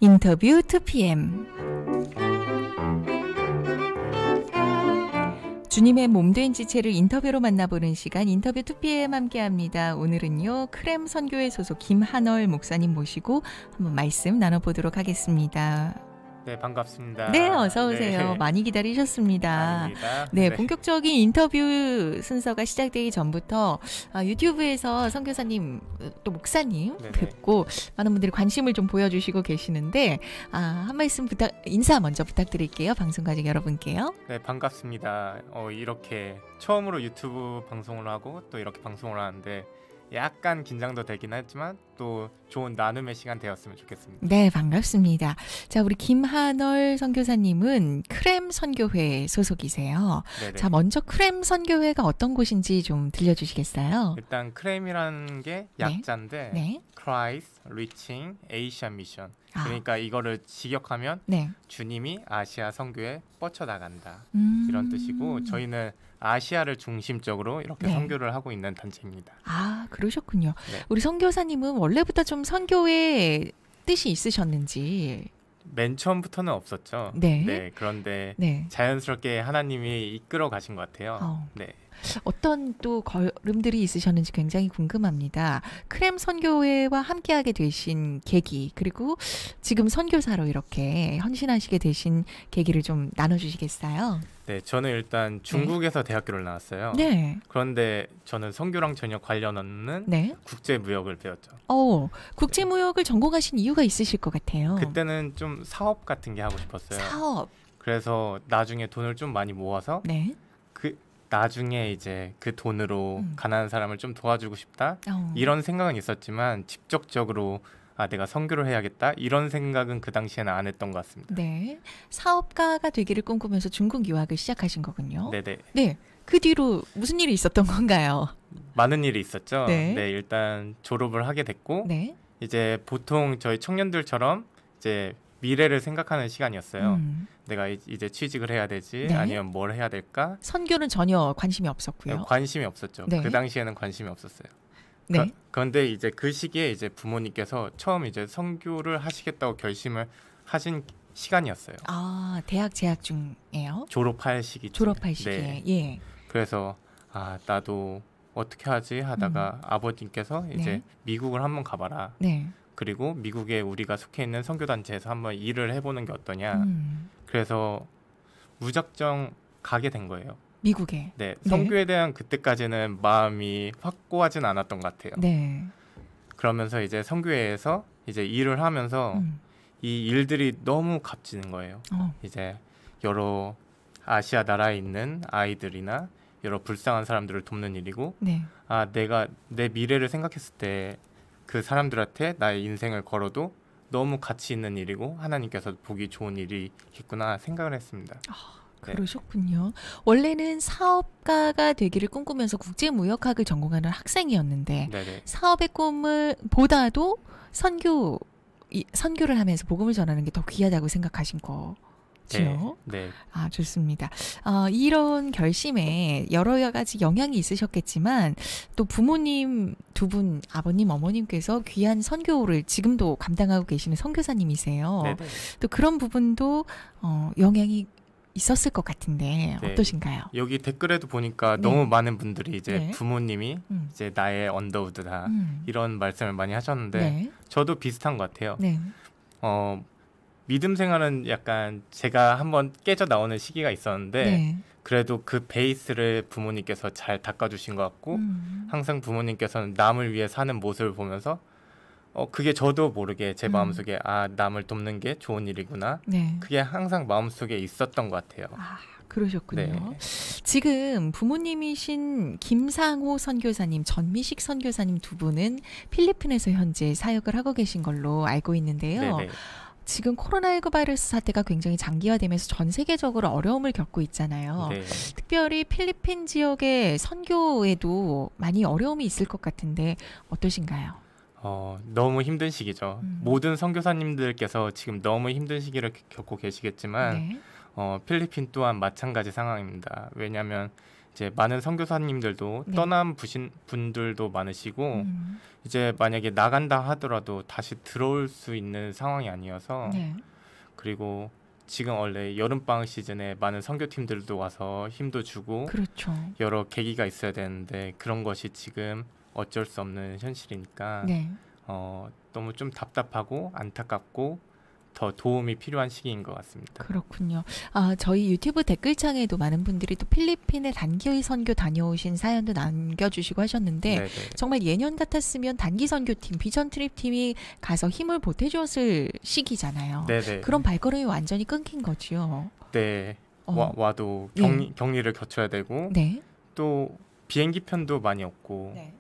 인터뷰 2PM. 주님의 몸된 지체를 인터뷰로 만나보는 시간, 인터뷰 2PM 함께합니다. 오늘은요, 크렘 선교회 소속 김한월 목사님 모시고 한번 말씀 나눠보도록 하겠습니다. 네, 반갑습니다. 네, 어서 오세요. 네. 많이 기다리셨습니다. 아닙니다. 네, 본격적인 인터뷰 순서가 시작되기 전부터 유튜브에서 선교사님 또 목사님 네네. 뵙고 많은 분들이 관심을 좀 보여주시고 계시는데 한 말씀 인사 먼저 부탁드릴게요. 방송 가족 여러분께요. 네, 반갑습니다. 이렇게 처음으로 유튜브 방송을 하고 또 이렇게 방송을 하는데 약간 긴장도 되긴 했지만 또 좋은 나눔의 시간 되었으면 좋겠습니다. 네, 반갑습니다. 자, 우리 김한월 선교사님은 크렘 선교회 소속이세요. 네네. 자, 먼저 크렘 선교회가 어떤 곳인지 좀 들려주시겠어요? 일단 크렘이라는 게 약자인데 네. Christ Reaching Asia Mission. 아. 그러니까 이거를 직역하면 네. 주님이 아시아 선교에 뻗쳐나간다. 이런 뜻이고 저희는 아시아를 중심적으로 이렇게 네. 선교를 하고 있는 단체입니다. 아, 그러셨군요. 네. 우리 선교사님은 원래부터 좀 선교에 뜻이 있으셨는지. 맨 처음부터는 없었죠. 네. 그런데 네. 자연스럽게 하나님이 이끌어 가신 것 같아요. 어. 네. 어떤 또 걸음들이 있으셨는지 굉장히 궁금합니다. 크렘 선교회와 함께하게 되신 계기, 그리고 지금 선교사로 이렇게 헌신하시게 되신 계기를 좀 나눠주시겠어요? 네, 저는 일단 중국에서 대학교를 나왔어요. 네. 그런데 저는 선교랑 전혀 관련 없는 네. 국제무역을 배웠죠. 국제무역을 전공하신 이유가 있으실 것 같아요. 그때는 좀 사업 같은 게 하고 싶었어요. 사업. 그래서 나중에 돈을 좀 많이 모아서 네. 나중에 이제 그 돈으로 가난한 사람을 좀 도와주고 싶다. 이런 생각은 있었지만 직접적으로 내가 선교를 해야겠다 이런 생각은 그 당시에는 안 했던 것 같습니다. 네. 사업가가 되기를 꿈꾸면서 중국 유학을 시작하신 거군요. 네네. 네. 그 뒤로 무슨 일이 있었던 건가요? 많은 일이 있었죠. 네. 네, 일단 졸업을 하게 됐고 네. 이제 보통 저희 청년들처럼 이제 미래를 생각하는 시간이었어요. 내가 이제 취직을 해야 되지 네. 아니면 뭘 해야 될까? 선교는 전혀 관심이 없었고요. 관심이 없었죠. 네. 그 당시에는 관심이 없었어요. 네. 그런데 이제 그 시기에 이제 부모님께서 처음 이제 선교를 하시겠다고 결심을 하신 시간이었어요. 아, 대학 재학 중이에요? 졸업할 시기. 졸업할 시기에. 네. 예. 그래서 나도 어떻게 하지 하다가 아버님께서 이제 네. 미국을 한번 가봐라. 네. 그리고 미국에 우리가 속해 있는 선교단체에서 한번 일을 해보는 게 어떠냐. 그래서 무작정 가게 된 거예요. 미국에. 네, 선교에 대한 그때까지는 마음이 확고하진 않았던 것 같아요. 네. 그러면서 이제 선교회에서 이제 일을 하면서 이 일들이 너무 값지는 거예요. 이제 여러 아시아 나라에 있는 아이들이나 여러 불쌍한 사람들을 돕는 일이고, 네. 내가 내 미래를 생각했을 때 그 사람들한테 나의 인생을 걸어도 너무 가치 있는 일이고 하나님께서 보기 좋은 일이겠구나 생각을 했습니다. 그러셨군요. 원래는 사업가가 되기를 꿈꾸면서 국제무역학을 전공하는 학생이었는데 네네. 사업의 꿈을 보다도 선교를 하면서 복음을 전하는 게 더 귀하다고 생각하신 거죠. 네. 아, 좋습니다. 이런 결심에 여러 가지 영향이 있으셨겠지만 또 부모님 두 분, 아버님, 어머님께서 귀한 선교를 지금도 감당하고 계시는 선교사님이세요. 네네. 또 그런 부분도 영향이 있었을 것 같은데 네. 어떠신가요? 여기 댓글에도 보니까 네. 너무 많은 분들이 이제 네. 부모님이 음. 이제 나의 언더우드다 이런 말씀을 많이 하셨는데 네. 저도 비슷한 것 같아요. 네. 믿음 생활은 약간 제가 한번 깨져 나오는 시기가 있었는데 네. 그래도 그 베이스를 부모님께서 잘 닦아주신 것 같고 항상 부모님께서는 남을 위해 사는 모습을 보면서 그게 저도 모르게 제 마음속에 남을 돕는 게 좋은 일이구나. 네. 그게 항상 마음속에 있었던 것 같아요. 그러셨군요. 네. 지금 부모님이신 김상호 선교사님, 전미식 선교사님 두 분은 필리핀에서 현재 사역을 하고 계신 걸로 알고 있는데요. 네네. 지금 코로나19 바이러스 사태가 굉장히 장기화되면서 전 세계적으로 어려움을 겪고 있잖아요. 네. 특별히 필리핀 지역의 선교에도 많이 어려움이 있을 것 같은데 어떠신가요? 너무 힘든 시기죠. 모든 선교사님들께서 지금 너무 힘든 시기를 겪고 계시겠지만 네. 필리핀 또한 마찬가지 상황입니다. 왜냐하면 이제 많은 선교사님들도 네. 떠난 분들도 많으시고 이제 만약에 나간다 하더라도 다시 들어올 수 있는 상황이 아니어서 네. 그리고 지금 원래 여름방학 시즌에 많은 선교팀들도 와서 힘도 주고 그렇죠. 여러 계기가 있어야 되는데 그런 것이 지금 어쩔 수 없는 현실이니까 네. 너무 좀 답답하고 안타깝고 더 도움이 필요한 시기인 것 같습니다. 그렇군요. 저희 유튜브 댓글창에도 많은 분들이 또 필리핀에 단기 선교 다녀오신 사연도 남겨주시고 하셨는데 네네. 정말 예년 같았으면 단기 선교팀, 비전 트립 팀이 가서 힘을 보태줬을 시기잖아요. 네네. 그런 발걸음이 완전히 끊긴 거지요. 네. 와도 격리를 거쳐야 되고 네. 또 비행기 편도 많이 없고 네.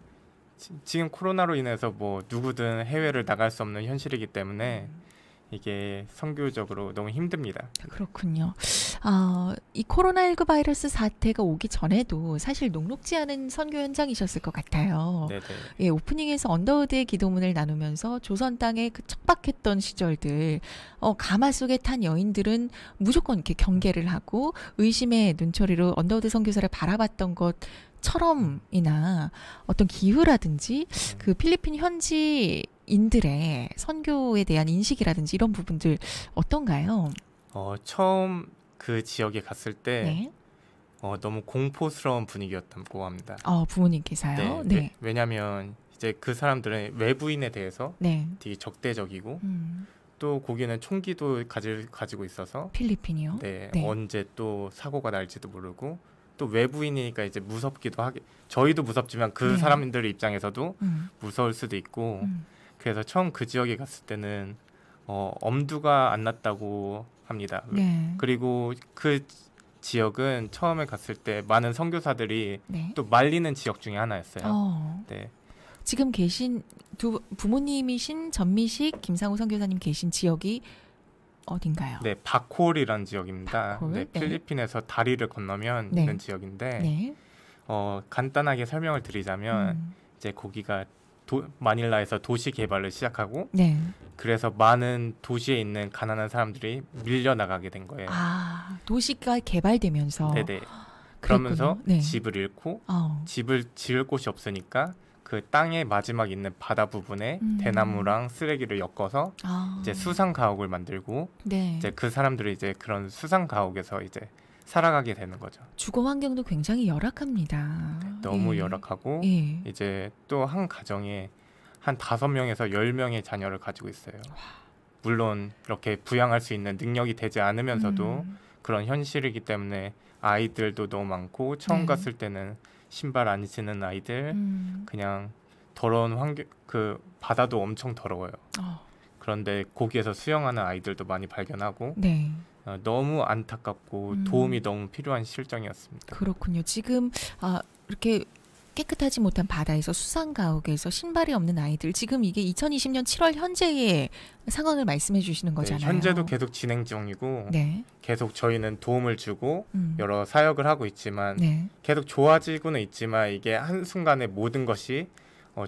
지금 코로나로 인해서 뭐 누구든 해외를 나갈 수 없는 현실이기 때문에 이게 선교적으로 너무 힘듭니다. 그렇군요. 이 코로나19 바이러스 사태가 오기 전에도 사실 녹록지 않은 선교 현장이셨을 것 같아요. 네네. 예, 오프닝에서 언더우드의 기도문을 나누면서 조선 땅의 그 척박했던 시절들, 가마 속에 탄 여인들은 무조건 이렇게 경계를 하고 의심의 눈초리로 언더우드 선교사를 바라봤던 것처럼이나 어떤 기후라든지 그 필리핀 현지인들의 선교에 대한 인식이라든지 이런 부분들 어떤가요? 처음 그 지역에 갔을 때 네. 너무 공포스러운 분위기였다고 합니다. 부모님께서요? 네. 왜냐하면 이제 그 사람들은 외부인에 대해서 네. 되게 적대적이고 또 거기는 총기도 가지고 있어서 필리핀이요? 네, 네. 언제 또 사고가 날지도 모르고 또 외부인이니까 이제 무섭기도 하게 저희도 무섭지만 그 네. 사람들 입장에서도 무서울 수도 있고 그래서 처음 그 지역에 갔을 때는 엄두가 안 났다고 합니다. 네. 그리고 그 지역은 처음에 갔을 때 많은 선교사들이 네. 또 말리는 지역 중에 하나였어요. 네. 지금 계신 두 부모님이신 전미식 김상우 선교사님 계신 지역이 어딘가요? 네, 바콜이라는 지역입니다. 바콜? 네, 네. 필리핀에서 다리를 건너면 네. 있는 지역인데 네. 간단하게 설명을 드리자면 이제 거기가 마닐라에서 도시 개발을 시작하고 네. 그래서 많은 도시에 있는 가난한 사람들이 밀려 나가게 된 거예요. 도시가 개발되면서 네네. 그러면서 네. 집을 잃고 집을 지을 곳이 없으니까 그 땅의 마지막 있는 바다 부분에 대나무랑 쓰레기를 엮어서 이제 수상 가옥을 만들고 네. 이제 그 사람들이 이제 그런 수상 가옥에서 이제 살아가게 되는 거죠. 주거 환경도 굉장히 열악합니다. 너무 열악하고 이제 또 한 가정에 한 5명에서 10명의 자녀를 가지고 있어요. 물론 이렇게 부양할 수 있는 능력이 되지 않으면서도 그런 현실이기 때문에 아이들도 너무 많고 처음 갔을 때는 신발 안 신는 아이들 그냥 더러운 환경 그 바다도 엄청 더러워요. 그런데 거기에서 수영하는 아이들도 많이 발견하고 네. 너무 안타깝고 도움이 너무 필요한 실정이었습니다. 그렇군요. 지금 이렇게 깨끗하지 못한 바다에서 수상가옥에서 신발이 없는 아이들 지금 이게 2020년 7월 현재의 상황을 말씀해 주시는 거잖아요. 네, 현재도 계속 진행 중이고 네. 계속 저희는 도움을 주고 여러 사역을 하고 있지만 네. 계속 좋아지고는 있지만 이게 한순간에 모든 것이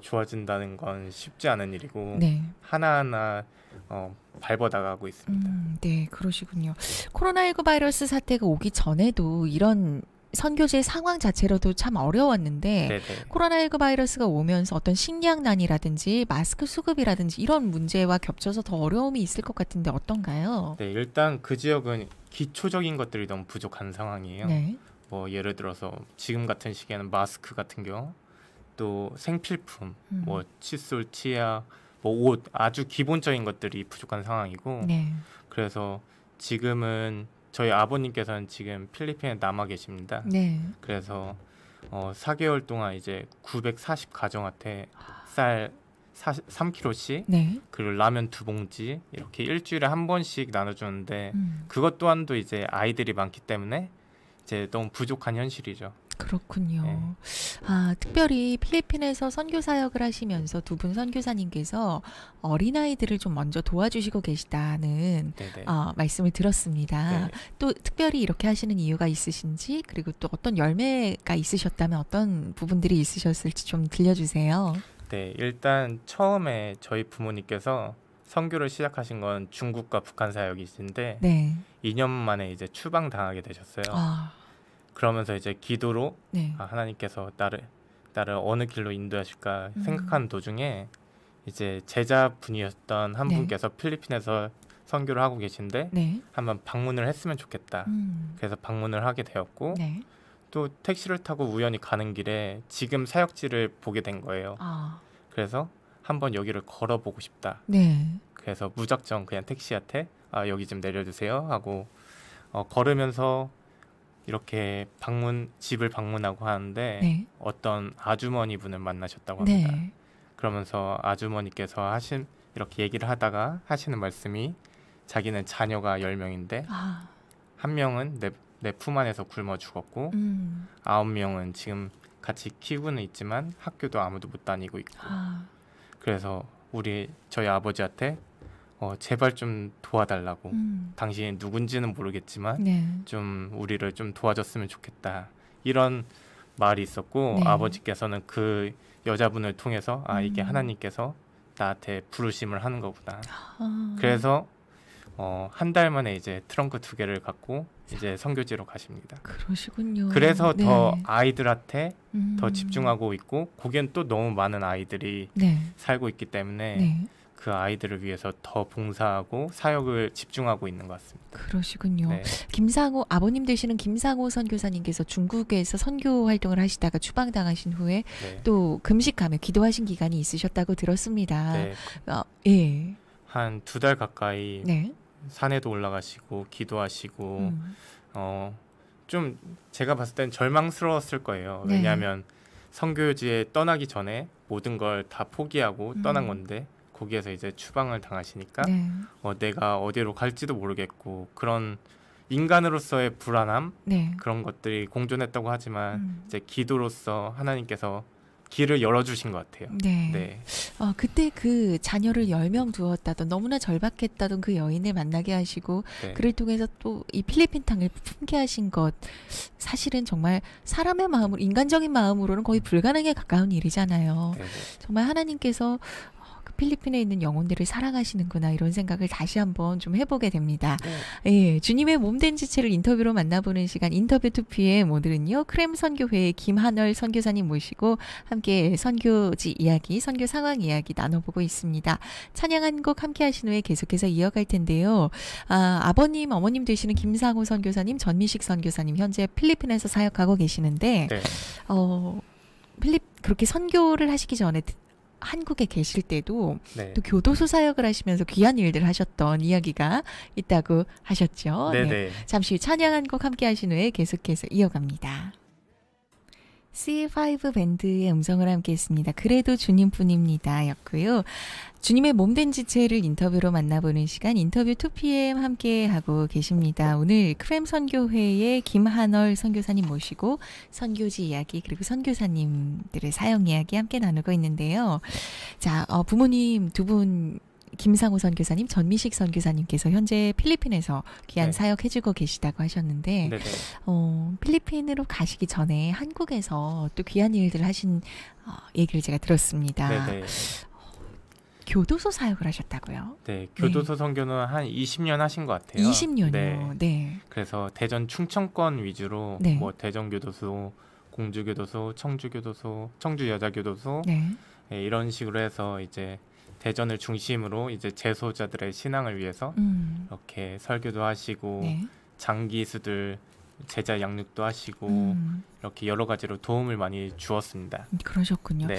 좋아진다는 건 쉽지 않은 일이고 네. 하나하나 밟아나가고 있습니다. 네, 그러시군요. 코로나19 바이러스 사태가 오기 전에도 이런 선교지의 상황 자체로도 참 어려웠는데 네네. 코로나19 바이러스가 오면서 어떤 식량난이라든지 마스크 수급이라든지 이런 문제와 겹쳐서 더 어려움이 있을 것 같은데 어떤가요? 네, 일단 그 지역은 기초적인 것들이 너무 부족한 상황이에요. 네. 뭐 예를 들어서 지금 같은 시기에는 마스크 같은 경우 또 생필품, 뭐 칫솔, 치약, 뭐 옷 아주 기본적인 것들이 부족한 상황이고 네. 그래서 지금은 저희 아버님께서는 지금 필리핀에 남아 계십니다. 네. 그래서 4개월 동안 이제 940 가정한테 쌀 3kg씩 네. 그리고 라면 2봉지 이렇게 일주일에 한 번씩 나눠주는데 그것 또한도 이제 아이들이 많기 때문에 이제 너무 부족한 현실이죠. 그렇군요. 네. 특별히 필리핀에서 선교 사역을 하시면서 두 분 선교사님께서 어린아이들을 좀 먼저 도와주시고 계시다는 말씀을 들었습니다. 네. 또 특별히 이렇게 하시는 이유가 있으신지 그리고 또 어떤 열매가 있으셨다면 어떤 부분들이 있으셨을지 좀 들려주세요. 네, 일단 처음에 저희 부모님께서 선교를 시작하신 건 중국과 북한 사역이신데 네. 2년 만에 이제 추방당하게 되셨어요. 그러면서 이제 기도로 네. 하나님께서 나를 어느 길로 인도하실까 생각하는 도중에 이제 제자분이었던 한 분께서 필리핀에서 선교를 하고 계신데 네. 한번 방문을 했으면 좋겠다. 그래서 방문을 하게 되었고 네. 또 택시를 타고 우연히 가는 길에 지금 사역지를 보게 된 거예요. 그래서 한번 여기를 걸어보고 싶다. 네. 그래서 무작정 그냥 택시한테 여기 좀 내려주세요 하고 걸으면서 이렇게 집을 방문하고 하는데 네. 어떤 아주머니 분을 만나셨다고 합니다. 네. 그러면서 아주머니께서 이렇게 얘기를 하다가 하시는 말씀이 자기는 자녀가 10명인데 한 명은 내 품 안에서 굶어 죽었고 9명은 지금 같이 키우고는 있지만 학교도 아무도 못 다니고 있고 그래서 저희 아버지한테 제발 좀 도와달라고 당신이 누군지는 모르겠지만 네. 좀 우리를 좀 도와줬으면 좋겠다 이런 말이 있었고 네. 아버지께서는 그 여자분을 통해서 이게 하나님께서 나한테 부르심을 하는 거구나. 그래서 한 달 만에 이제 트렁크 2개를 갖고 이제 선교지로 가십니다. 그러시군요. 그래서 네. 더 아이들한테 더 집중하고 있고 거기엔 또 너무 많은 아이들이 네. 살고 있기 때문에 네. 그 아이들을 위해서 더 봉사하고 사역을 집중하고 있는 것 같습니다. 그러시군요. 네. 아버님 되시는 김상호 선교사님께서 중국에서 선교 활동을 하시다가 추방당하신 후에 네. 또 금식하며 기도하신 기간이 있으셨다고 들었습니다. 네. 예. 한 2달 가까이 네. 산에도 올라가시고 기도하시고 좀 제가 봤을 땐 절망스러웠을 거예요. 네. 왜냐하면 선교지에 떠나기 전에 모든 걸 다 포기하고 떠난 건데 거기에서 이제 추방을 당하시니까 네. 내가 어디로 갈지도 모르겠고 그런 인간으로서의 불안함 네. 그런 것들이 공존했다고 하지만 이제 기도로서 하나님께서 길을 열어주신 것 같아요. 네. 네. 그때 그 자녀를 10명 두었다던 너무나 절박했다던 그 여인을 만나게 하시고 네. 그를 통해서 또 이 필리핀 땅을 품게 하신 것 사실은 정말 사람의 마음으로 인간적인 마음으로는 거의 불가능에 가까운 일이잖아요. 네. 정말 하나님께서 필리핀에 있는 영혼들을 사랑하시는구나 이런 생각을 다시 한번 좀 해보게 됩니다. 예, 주님의 몸된 지체를 인터뷰로 만나보는 시간 인터뷰 2PM 오늘은요. 크렘 선교회의 김한월 선교사님 모시고 함께 선교지 이야기, 선교 상황 이야기 나눠보고 있습니다. 찬양 한 곡 함께 하신 후에 계속해서 이어갈 텐데요. 아버님, 어머님 되시는 김상호 선교사님, 전미식 선교사님 현재 필리핀에서 사역하고 계시는데 네. 그렇게 선교를 하시기 전에 한국에 계실 때도 네. 또 교도소 사역을 하시면서 귀한 일들 하셨던 이야기가 있다고 하셨죠. 네네. 네. 잠시 후 찬양 한 곡 함께 하신 후에 계속해서 이어갑니다. C5 밴드의 음성을 함께 했습니다. 그래도 주님뿐입니다 였고요. 주님의 몸된 지체를 인터뷰로 만나보는 시간 인터뷰 2PM 함께 하고 계십니다. 오늘 크렘 선교회의 김한월 선교사님 모시고 선교지 이야기 그리고 선교사님들의 사역 이야기 함께 나누고 있는데요. 자, 부모님 두 분 김상호 선교사님, 전미식 선교사님께서 현재 필리핀에서 귀한 네. 사역해주고 계시다고 하셨는데 네네. 필리핀으로 가시기 전에 한국에서 또 귀한 일들을 하신 얘기를 제가 들었습니다. 네네. 교도소 사역을 하셨다고요? 네, 교도소 선교는 한 20년 하신 것 같아요. 20년이요. 네. 네. 그래서 대전 충청권 위주로 네. 뭐 대전교도소, 공주교도소, 청주교도소, 청주여자교도소 네. 네, 이런 식으로 해서 이제 대전을 중심으로 이제 재소자들의 신앙을 위해서 이렇게 설교도 하시고 네. 장기수들 제자 양육도 하시고 이렇게 여러 가지로 도움을 많이 주었습니다. 그러셨군요. 네.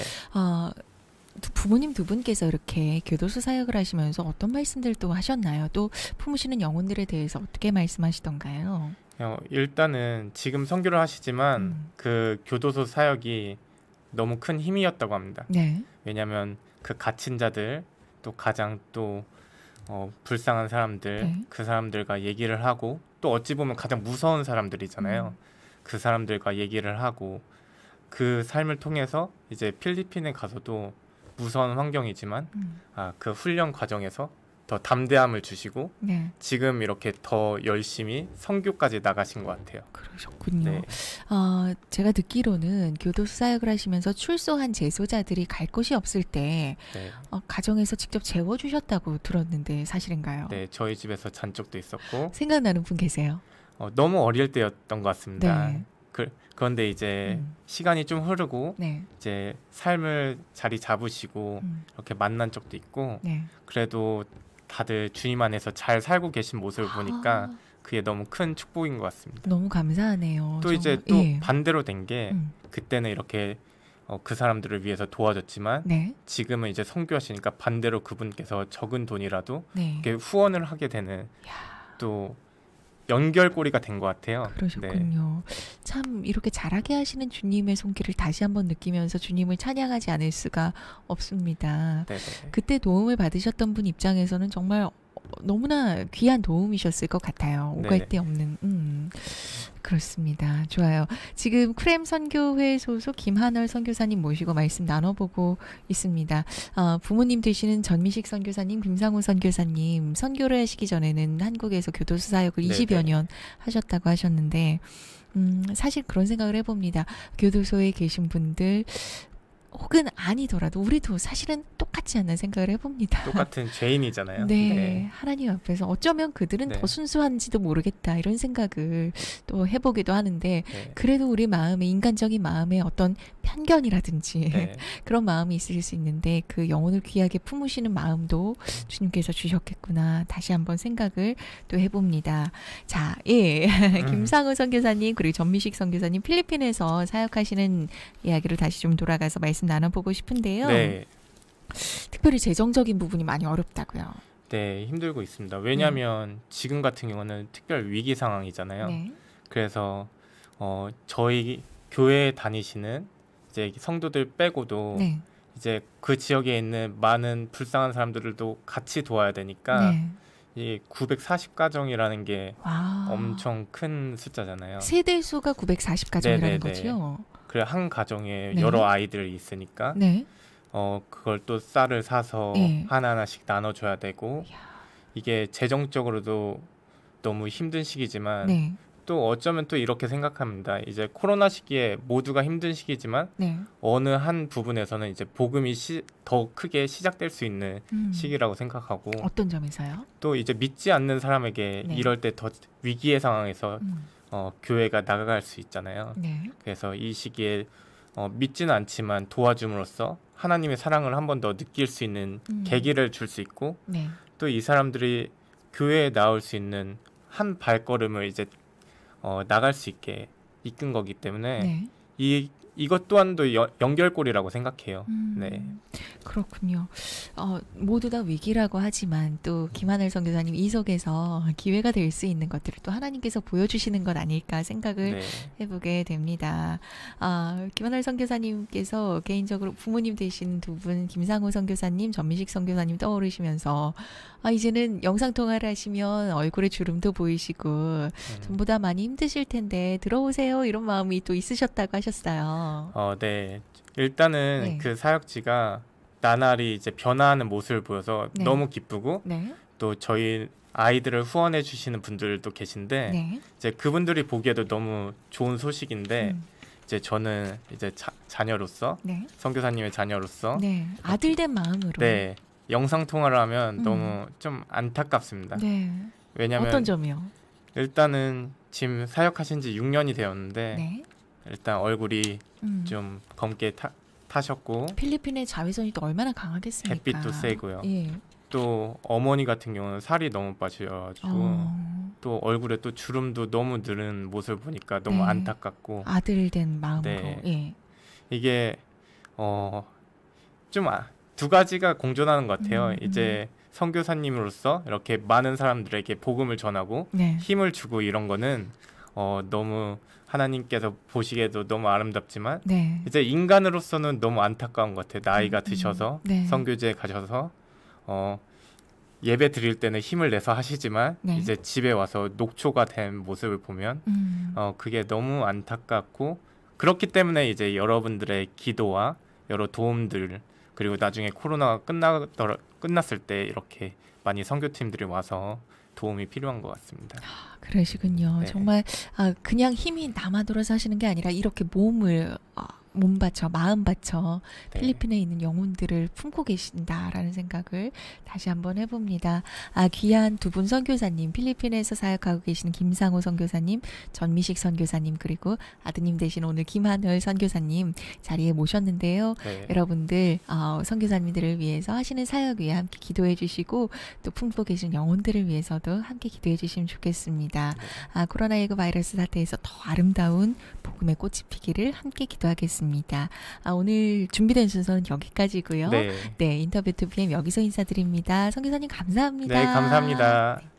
부모님 두 분께서 이렇게 교도소 사역을 하시면서 어떤 말씀들 또 하셨나요? 또 품으시는 영혼들에 대해서 어떻게 말씀하시던가요? 일단은 지금 선교를 하시지만 그 교도소 사역이 너무 큰 힘이었다고 합니다. 네. 왜냐하면 그 갇힌 자들 또 가장 또 불쌍한 사람들 네. 그 사람들과 얘기를 하고 또 어찌 보면 가장 무서운 사람들이잖아요. 그 사람들과 얘기를 하고 그 삶을 통해서 이제 필리핀에 가서도 무서운 환경이지만 그 훈련 과정에서 더 담대함을 주시고 네. 지금 이렇게 더 열심히 선교까지 나가신 것 같아요. 그러셨군요. 네. 제가 듣기로는 교도소 사역을 하시면서 출소한 재소자들이 갈 곳이 없을 때 네. 가정에서 직접 재워주셨다고 들었는데 사실인가요? 네, 저희 집에서 잔 적도 있었고 생각나는 분 계세요? 너무 어릴 때였던 것 같습니다. 네. 그런데 이제 시간이 좀 흐르고 네. 이제 삶을 자리 잡으시고 이렇게 만난 적도 있고 네. 그래도 다들 주님 안에서 잘 살고 계신 모습을 보니까 그게 너무 큰 축복인 것 같습니다. 너무 감사하네요. 또 정말. 이제 또 예. 반대로 된 게 그때는 이렇게 그 사람들을 위해서 도와줬지만 네. 지금은 이제 선교하시니까 반대로 그분께서 적은 돈이라도 네. 이렇게 후원을 하게 되는 또 연결고리가 된 것 같아요. 그러셨군요. 네. 참 이렇게 잘하게 하시는 주님의 손길을 다시 한번 느끼면서 주님을 찬양하지 않을 수가 없습니다. 네네. 그때 도움을 받으셨던 분 입장에서는 정말 너무나 귀한 도움이셨을 것 같아요. 오갈 데 없는. 그렇습니다. 좋아요. 지금 크렘 선교회 소속 김한월 선교사님 모시고 말씀 나눠보고 있습니다. 부모님 되시는 전미식 선교사님, 김상우 선교사님 선교를 하시기 전에는 한국에서 교도소 사역을 20여 년 하셨다고 하셨는데 사실 그런 생각을 해봅니다. 교도소에 계신 분들 혹은 아니더라도 우리도 사실은 똑같지 않나 생각을 해봅니다. 똑같은 죄인이잖아요. 네, 네. 하나님 앞에서 어쩌면 그들은 더 순수한지도 모르겠다 이런 생각을 또 해보기도 하는데 그래도 우리 마음에 인간적인 마음에 어떤 편견이라든지 그런 마음이 있을 수 있는데 그 영혼을 귀하게 품으시는 마음도 주님께서 주셨겠구나 다시 한번 생각을 또 해봅니다. 자, 김상우 선교사님 그리고 전미식 선교사님 필리핀에서 사역하시는 이야기로 다시 좀 돌아가서 말씀 나눠보고 싶은데요. 네. 특별히 재정적인 부분이 많이 어렵다고요. 네, 힘들고 있습니다. 왜냐하면 지금 같은 경우는 특별 위기 상황이잖아요. 네. 그래서 저희 교회에 다니시는 이제 성도들 빼고도 이제 그 지역에 있는 많은 불쌍한 사람들도 같이 도와야 되니까 이 940가정이라는 게 엄청 큰 숫자잖아요. 세대 수가 940가정이라는 거죠. 그래 한 가정에 여러 아이들이 있으니까 그걸 또 쌀을 사서 하나하나씩 나눠줘야 되고 이게 재정적으로도 너무 힘든 시기지만 또 어쩌면 또 이렇게 생각합니다. 이제 코로나 시기에 모두가 힘든 시기지만 어느 한 부분에서는 이제 복음이 더 크게 시작될 수 있는 시기라고 생각하고 어떤 점에서요? 또 이제 믿지 않는 사람에게 이럴 때 더 위기의 상황에서 교회가 나아갈 수 있잖아요. 그래서 이 시기에 믿지는 않지만 도와줌으로써 하나님의 사랑을 한 번 더 느낄 수 있는 계기를 줄 수 있고 또 이 사람들이 교회에 나올 수 있는 한 발걸음을 이제 나갈 수 있게 이끈 거기 때문에 이것 또한도 연결고리라고 생각해요. 네. 그렇군요. 모두 다 위기라고 하지만 또 김하늘 선교사님 이 속에서 기회가 될 수 있는 것들을 또 하나님께서 보여주시는 것 아닐까 생각을 해보게 됩니다. 김하늘 선교사님께서 개인적으로 부모님 되신 두 분 김상우 선교사님, 전미식 선교사님 떠오르시면서 이제는 영상통화를 하시면 얼굴에 주름도 보이시고 전부 다 많이 힘드실 텐데 들어오세요 이런 마음이 또 있으셨다고 하셨어요. 네. 일단은 그 사역지가 나날이 이제 변화하는 모습을 보여서 너무 기쁘고 또 저희 아이들을 후원해 주시는 분들도 계신데 이제 그분들이 보기에도 너무 좋은 소식인데 이제 저는 이제 자녀로서 선교사님의 자녀로서 아들된 마음으로 영상 통화를 하면 너무 좀 안타깝습니다. 왜냐면 어떤 점이요? 일단은 지금 사역하신 지 6년이 되었는데 일단 얼굴이 좀 검게 타셨고 필리핀의 자외선이 또 얼마나 강하겠습니까? 햇빛도 세고요. 또 어머니 같은 경우는 살이 너무 빠져가지고 또 얼굴에 또 주름도 너무 늘은 모습을 보니까 너무 안타깝고 아들 된 마음으로 이게 좀 두 가지가 공존하는 것 같아요. 이제 선교사님으로서 이렇게 많은 사람들에게 복음을 전하고 힘을 주고 이런 거는 너무 하나님께서 보시기에도 너무 아름답지만 이제 인간으로서는 너무 안타까운 것 같아요. 나이가 드셔서 선교지에 가셔서 예배 드릴 때는 힘을 내서 하시지만 이제 집에 와서 녹초가 된 모습을 보면 그게 너무 안타깝고 그렇기 때문에 이제 여러분들의 기도와 여러 도움들 그리고 나중에 코로나가 끝났을 때 이렇게 많이 선교팀들이 와서 도움이 필요한 것 같습니다. 그러시군요. 정말 그냥 힘이 남아돌아서 하시는 게 아니라 이렇게 몸을 몸 바쳐 마음 바쳐 네. 필리핀에 있는 영혼들을 품고 계신다라는 생각을 다시 한번 해봅니다. 귀한 두 분 선교사님, 필리핀에서 사역하고 계시는 김상호 선교사님, 전미식 선교사님, 그리고 아드님 되신 오늘 김한을 선교사님 자리에 모셨는데요. 네. 여러분들 선교사님들을 위해서 하시는 사역 위에 함께 기도해 주시고 또 품고 계신 영혼들을 위해서도 함께 기도해 주시면 좋겠습니다. 네. 코로나19 바이러스 사태에서 더 아름다운 복음의 꽃이 피기를 함께 기도하겠습니다. 오늘 준비된 순서는 여기까지고요. 네. 네, 인터뷰 2PM 여기서 인사드립니다. 선교사님 감사합니다. 네, 감사합니다.